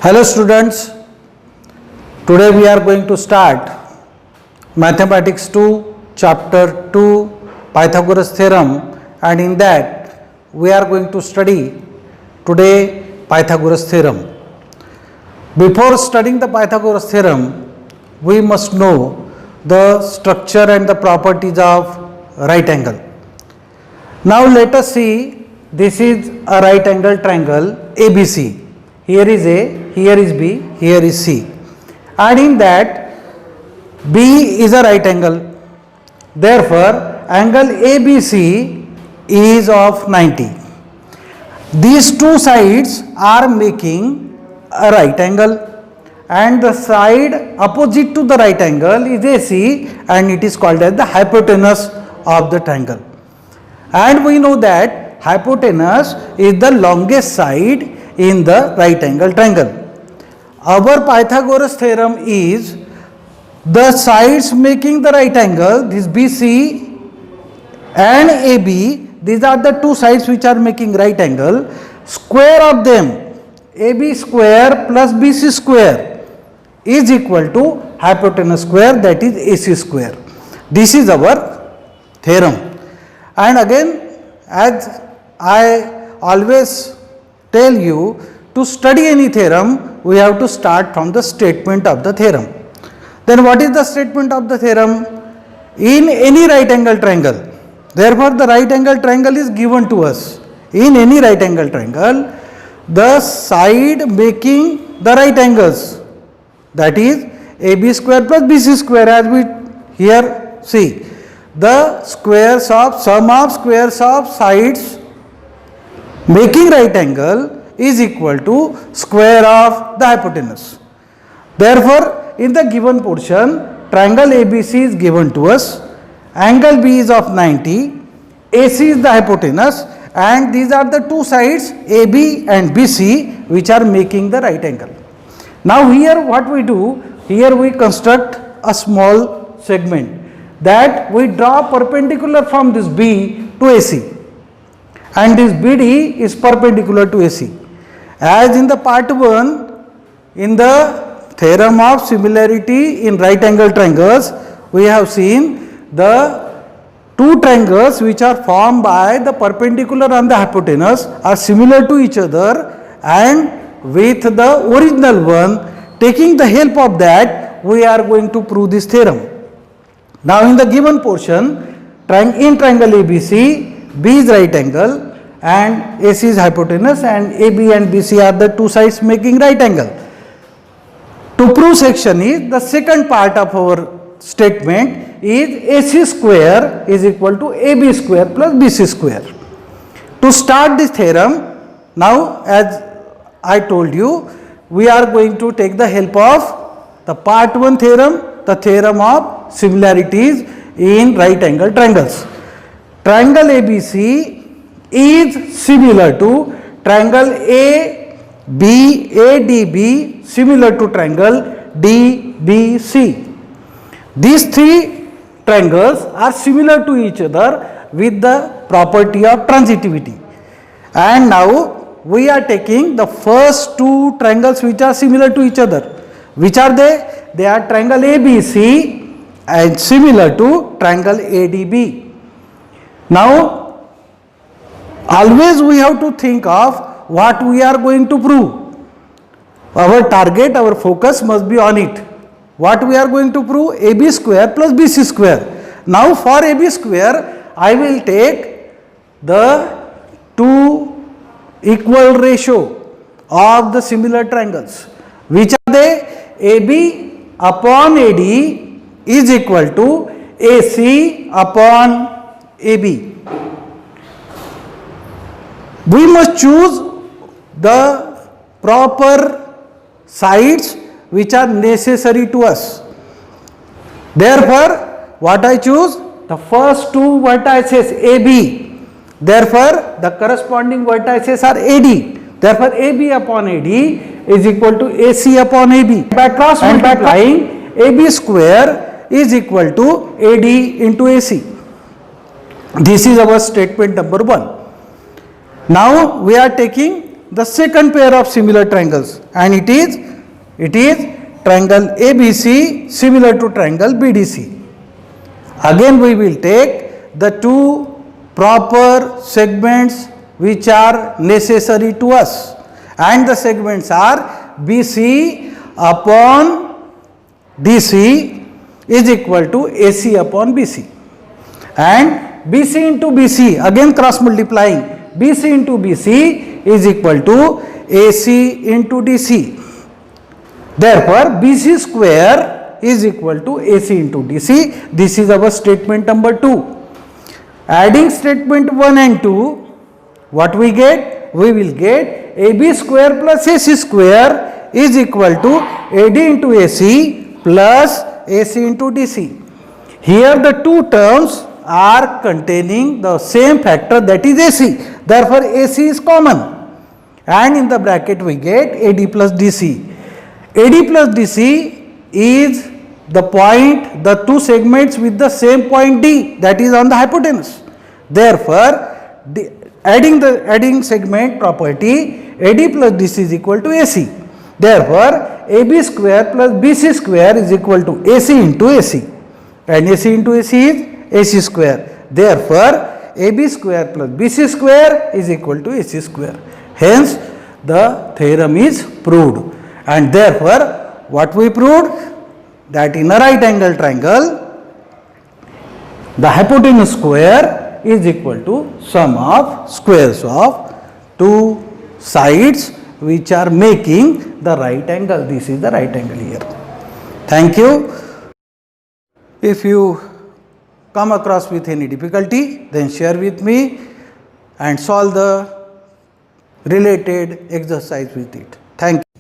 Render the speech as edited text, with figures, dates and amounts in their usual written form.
Hello students, today we are going to start Mathematics 2 chapter 2 Pythagoras theorem, and in that we are going to study today Pythagoras theorem. Before studying the Pythagoras theorem, we must know the structure and the properties of right angle. Now let us see, this is a right angle triangle ABC. Here is A, here is B, here is C, and in that B is a right angle. Therefore, angle ABC is of 90. These two sides are making a right angle, and the side opposite to the right angle is AC, and it is called as the hypotenuse of the triangle. And we know that hypotenuse is the longest side in the right angle triangle. Our Pythagoras theorem is the sides making the right angle, this BC and AB, these are the two sides which are making right angle. Square of them, AB square plus BC square, is equal to hypotenuse square, that is AC square. This is our theorem. And again, as I always tell you, to study any theorem, we have to start from the statement of the theorem. Then what is the statement of the theorem? In any right angle triangle, therefore the right angle triangle is given to us. In any right angle triangle, the side making the right angles, that is AB square plus BC square, as we here see, the squares of sum of squares of sides making right angle is equal to square of the hypotenuse. Therefore, in the given portion, triangle ABC is given to us, angle B is of 90, AC is the hypotenuse, and these are the two sides AB and BC which are making the right angle. Now here what we do, here we construct a small segment, that we draw perpendicular from this B to AC, and this BD is perpendicular to AC. As in the part 1, in the theorem of similarity in right angle triangles, we have seen the two triangles which are formed by the perpendicular and the hypotenuse are similar to each other, and with the original one, taking the help of that, we are going to prove this theorem. Now in the given portion, in triangle ABC, B is right angle and AC is hypotenuse, and AB and BC are the two sides making right angle. To prove section is, the second part of our statement is AC square is equal to AB square plus BC square. To start this theorem, now as I told you, we are going to take the help of the part 1 theorem, the theorem of similarities in right angle triangles. Triangle ABC is similar to triangle ADB, similar to triangle DBC. These three triangles are similar to each other with the property of transitivity. And now we are taking the first two triangles which are similar to each other. Which are they? They are triangle ABC and similar to triangle ADB. Now always we have to think of what we are going to prove. Our target, our focus must be on it. What we are going to prove? AB square plus BC square. Now for AB square, I will take the two equal ratio of the similar triangles. Which are they? AB upon AD is equal to AC upon AB. We must choose the proper sides which are necessary to us. Therefore, what I choose? The first two vertices AB. Therefore, the corresponding vertices are AD. Therefore, AB upon AD is equal to AC upon AB. By cross multiplying, AB square is equal to AD into AC. This is our statement number 1. Now we are taking the second pair of similar triangles, and it is triangle ABC similar to triangle BDC. Again we will take the two proper segments which are necessary to us, and the segments are BC upon DC is equal to AC upon BC, and BC into BC, again cross multiplying, BC into BC is equal to AC into DC. Therefore, BC square is equal to AC into DC. This is our statement number 2. Adding statement 1 and 2, what we get? We will get AB square plus AC square is equal to AD into AC plus AC into DC. Here the two terms are containing the same factor, that is AC. Therefore, AC is common, and in the bracket we get AD plus DC. AD plus DC is the point, the two segments with the same point D, that is on the hypotenuse. Therefore, adding segment property, AD plus DC is equal to AC. Therefore, AB square plus BC square is equal to AC into AC, and AC into AC is AC square. Therefore, AB square plus BC square is equal to AC square. Hence, the theorem is proved. And therefore, what we proved? That in a right angle triangle, the hypotenuse square is equal to sum of squares of two sides which are making the right angle. This is the right angle here. Thank you. If you come across with any difficulty, then share with me and solve the related exercise with it. Thank you.